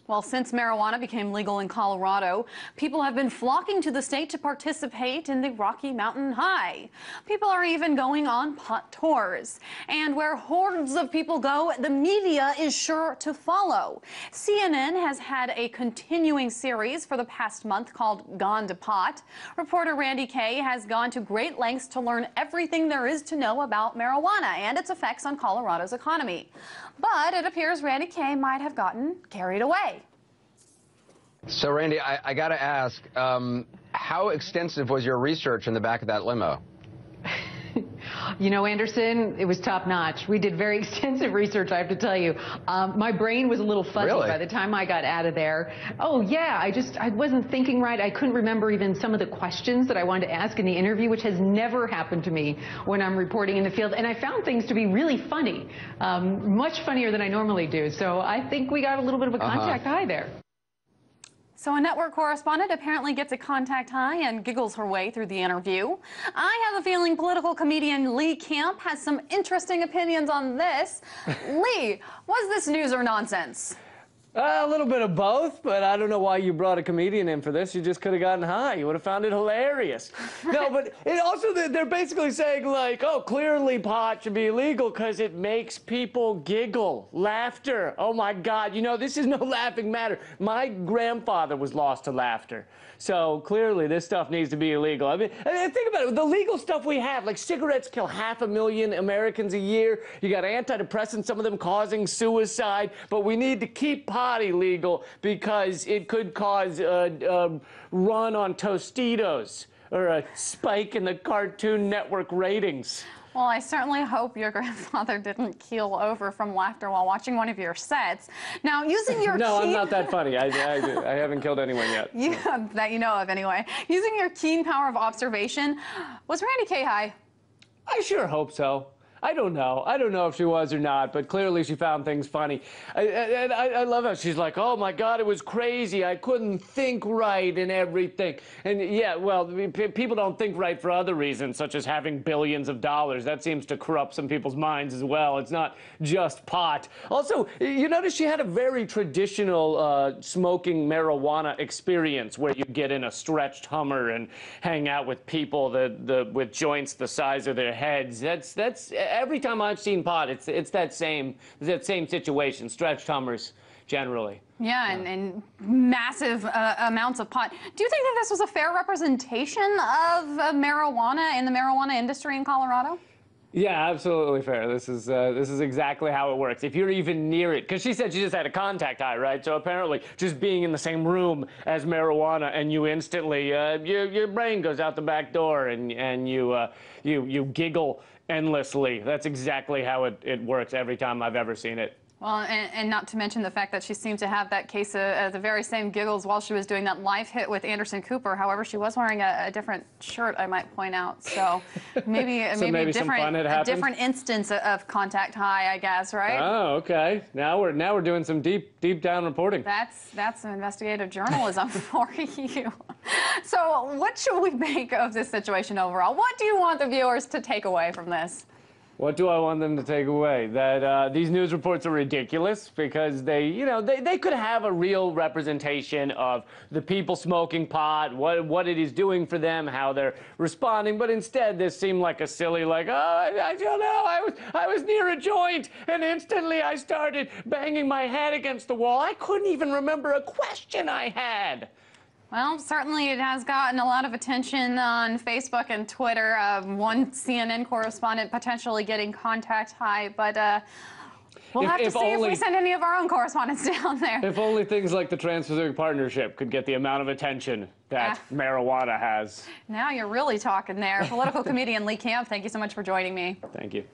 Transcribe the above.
Well, since marijuana became legal in Colorado, people have been flocking to the state to participate in the Rocky Mountain High. People are even going on pot tours. And where hordes of people go, the media is sure to follow. CNN has had a continuing series for the past month called Gone to Pot. Reporter Randy Kay has gone to great lengths to learn everything there is to know about marijuana and its effects on Colorado's economy. But it appears Randy Kay might have gotten carried away. So, Randy, I got to ask, how extensive was your research in the back of that limo? You know, Anderson, it was top-notch. We did very extensive research, I have to tell you. My brain was a little fuzzy by the time I got out of there. Oh, yeah, I wasn't thinking right. I couldn't remember even some of the questions that I wanted to ask in the interview, which has never happened to me when I'm reporting in the field. And I found things to be really funny, much funnier than I normally do. So I think we got a little bit of a contact high there. So a network correspondent apparently gets a contact high and giggles her way through the interview. I have a feeling political comedian Lee Camp has some interesting opinions on this. Lee, was this news or nonsense? A little bit of both, but I don't know why you brought a comedian in for this. You just could have gotten high. You would have found it hilarious. No, but it also, they're basically saying, like, oh, clearly pot should be illegal because it makes people giggle. Laughter. Oh, my God. You know, this is no laughing matter. My grandfather was lost to laughter. So clearly this stuff needs to be illegal. I mean, think about it. The legal stuff we have, like cigarettes kill 500,000 Americans a year. You got antidepressants, some of them causing suicide. But we need to keep pot illegal because it could cause a run on Tostitos or a spike in the Cartoon Network ratings. Well, I certainly hope your grandfather didn't keel over from laughter while watching one of your sets. Now, using your No, I'm not that funny. I haven't killed anyone yet. That you know of, anyway. Using your keen power of observation, was Randy Kay high? I sure hope so. I don't know. I don't know if she was or not, but clearly she found things funny. I love how she's like, oh, my God, it was crazy. I couldn't think right and everything. And, yeah, well, people don't think right for other reasons, such as having billions of dollars. That seems to corrupt some people's minds as well. It's not just pot. Also, you notice she had a very traditional smoking marijuana experience where you get in a stretched Hummer and hang out with people with joints the size of their heads. That's every time I've seen pot, it's that same situation. Stretched Hummers, generally. Yeah, and massive amounts of pot. Do you think that this was a fair representation of marijuana in the marijuana industry in Colorado? Yeah, absolutely fair. This is exactly how it works. If you're even near it, because she said she just had a contact high, right? So apparently, just being in the same room as marijuana, and you instantly your brain goes out the back door, and you giggle endlessly. That's exactly how it works every time I've ever seen it. Well, and not to mention the fact that she seemed to have that case of the very same giggles while she was doing that live hit with Anderson Cooper. However, she was wearing a different shirt, I might point out. So maybe a different instance of contact high, I guess, right? Oh, okay. Now we're doing some deep down reporting. That's some investigative journalism for you. So what should we make of this situation overall? What do you want the viewers to take away from this? What do I want them to take away? That these news reports are ridiculous because they could have a real representation of the people smoking pot, what it is doing for them, how they're responding. But instead, this seemed like a silly, like, oh, I don't know, I was near a joint and instantly I started banging my head against the wall. I couldn't even remember a question I had. Well, certainly it has gotten a lot of attention on Facebook and Twitter. One CNN correspondent potentially getting contact high, but we'll have to see if we send any of our own correspondents down there. If only things like the Trans-Pacific Partnership could get the amount of attention that marijuana has. Now you're really talking there. Political comedian Lee Camp, thank you so much for joining me. Thank you.